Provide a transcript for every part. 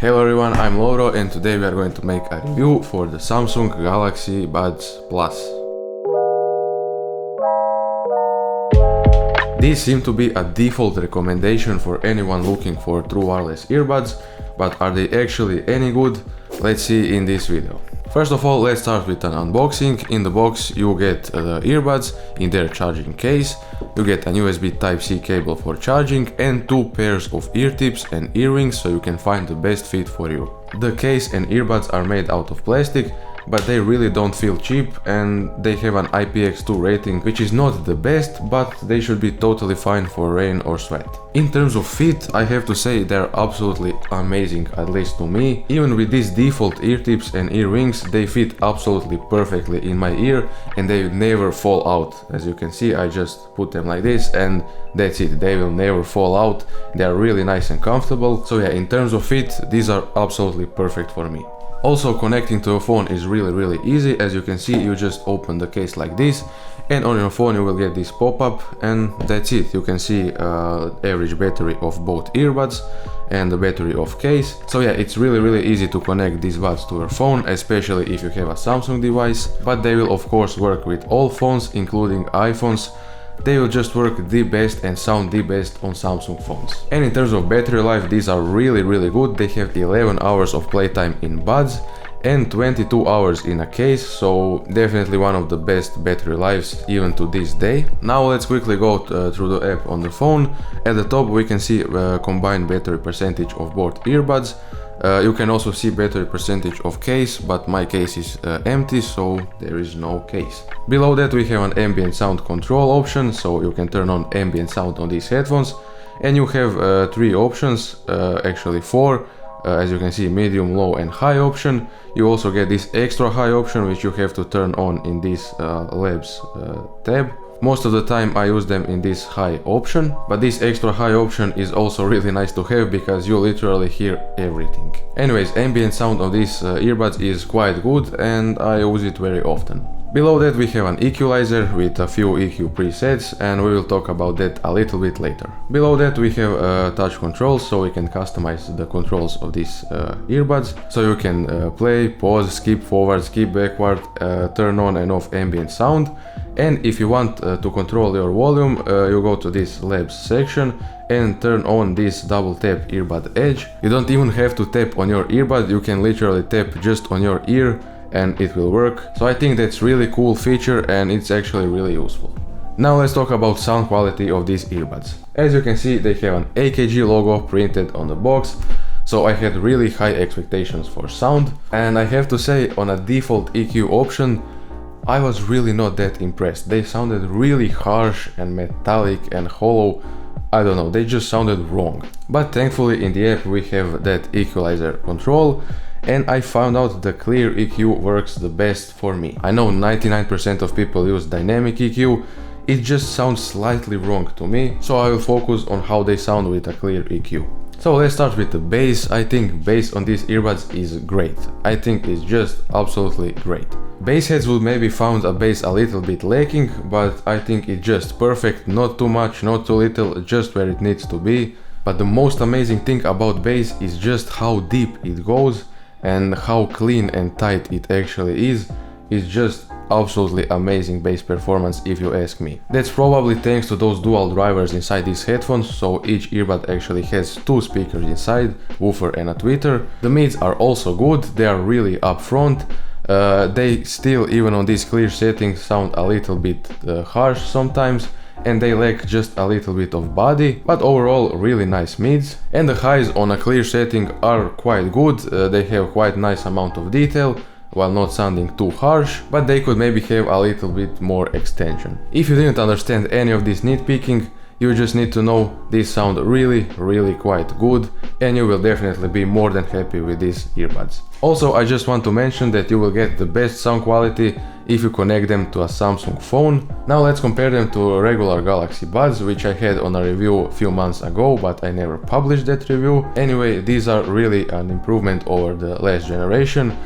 Hello everyone, I'm 𝗬𝗁𝗀 and today we are going to make a review for the Samsung Galaxy Buds Plus. These seem to be a default recommendation for anyone looking for true wireless earbuds, but are they actually any good? Let's see in this video. First of all, let's start with an unboxing. In the box you get the earbuds in their charging case, you get an USB Type-C cable for charging and 2 pairs of ear tips and earrings so you can find the best fit for you. The case and earbuds are made out of plastic, but they really don't feel cheap and they have an IPX2 rating, which is not the best, but they should be totally fine for rain or sweat. In terms of fit, I have to say they're absolutely amazing, at least to me. Even with these default ear tips and earrings, they fit absolutely perfectly in my ear and they never fall out. As you can see, I just put them like this and that's it, they will never fall out. They are really nice and comfortable. So yeah, in terms of fit, these are absolutely perfect for me. Also, connecting to a phone is really easy. As you can see, you just open the case like this and on your phone you will get this pop-up and that's it. You can see average battery of both earbuds and the battery of case. So yeah, it's really easy to connect these buds to your phone, especially if you have a Samsung device, but they will of course work with all phones, including iPhones. They will just work the best and sound the best on Samsung phones. And in terms of battery life, these are really good. They have 11 hours of playtime in buds and 22 hours in a case, so definitely one of the best battery lives even to this day. Now let's quickly go through the app on the phone. At the top we can see combined battery percentage of both earbuds. You can also see battery percentage of case, but my case is empty, so there is no case. Below that we have an ambient sound control option, so you can turn on ambient sound on these headphones. And you have 3 options, actually 4, as you can see, medium, low and high option. You also get this extra high option, which you have to turn on in this labs tab. Most of the time I use them in this high option, but this extra high option is also really nice to have because you literally hear everything. Anyways, ambient sound on these earbuds is quite good and I use it very often. Below that we have an equalizer with a few EQ presets and we will talk about that a little bit later. Below that we have touch controls, so we can customize the controls of these earbuds. So you can play, pause, skip forward, skip backward, turn on and off ambient sound. And if you want to control your volume, you go to this labs section and turn on this double tap earbud edge. You don't even have to tap on your earbud, you can literally tap just on your ear and it will work. So I think that's really cool feature and it's actually really useful. Now let's talk about sound quality of these earbuds. As you can see, they have an AKG logo printed on the box, so I had really high expectations for sound. And I have to say, on a default EQ option, I was really not that impressed. They sounded really harsh and metallic and hollow. I don't know, they just sounded wrong. But thankfully in the app we have that equalizer control and I found out the clear EQ works the best for me. I know 99% of people use dynamic EQ, it just sounds slightly wrong to me, so I will focus on how they sound with a clear EQ. So let's start with the bass. I think bass on these earbuds is great. I think it's just absolutely great. Bass heads would maybe found a bass a little bit lacking, but I think it's just perfect, not too much, not too little, just where it needs to be. But the most amazing thing about bass is just how deep it goes and how clean and tight it actually is. It's just absolutely amazing bass performance if you ask me. That's probably thanks to those dual drivers inside these headphones, so each earbud actually has 2 speakers inside, woofer and a tweeter. The mids are also good, they are really upfront. They still, even on these clear settings, sound a little bit harsh sometimes and they lack just a little bit of body, but overall really nice mids. And the highs on a clear setting are quite good, they have quite nice amount of detail while not sounding too harsh, but they could maybe have a little bit more extension. If you didn't understand any of this nitpicking, you just need to know these sound really quite good and you will definitely be more than happy with these earbuds. Also, I just want to mention that you will get the best sound quality if you connect them to a Samsung phone. Now let's compare them to regular Galaxy Buds, which I had on a review a few months ago, but I never published that review. Anyway, these are really an improvement over the last generation.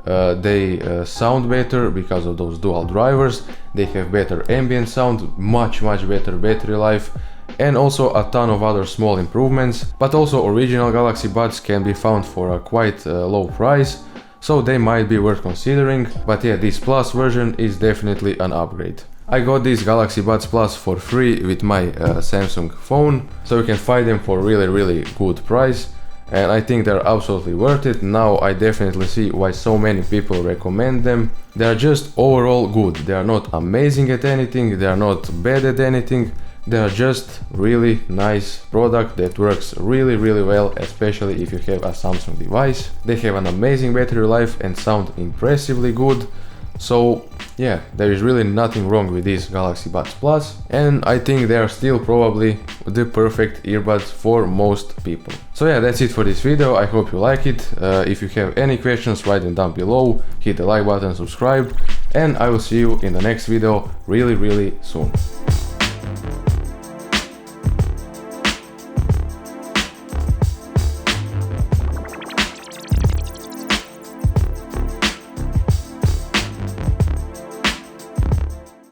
They sound better because of those dual drivers. They have better ambient sound, much better battery life, and also a ton of other small improvements, but also original Galaxy Buds can be found for a quite low price, so they might be worth considering. But yeah, this Plus version is definitely an upgrade. I got these Galaxy Buds Plus for free with my Samsung phone, so you can find them for really good price, and I think they're absolutely worth it. Now I definitely see why so many people recommend them. They are just overall good. They are not amazing at anything, they are not bad at anything. They are just really nice product that works really well, especially if you have a Samsung device. They have an amazing battery life and sound impressively good. So yeah, there is really nothing wrong with these Galaxy Buds Plus, and I think they are still probably the perfect earbuds for most people. So yeah, that's it for this video. I hope you like it. If you have any questions, write them down below, hit the like button, subscribe, and I will see you in the next video really soon.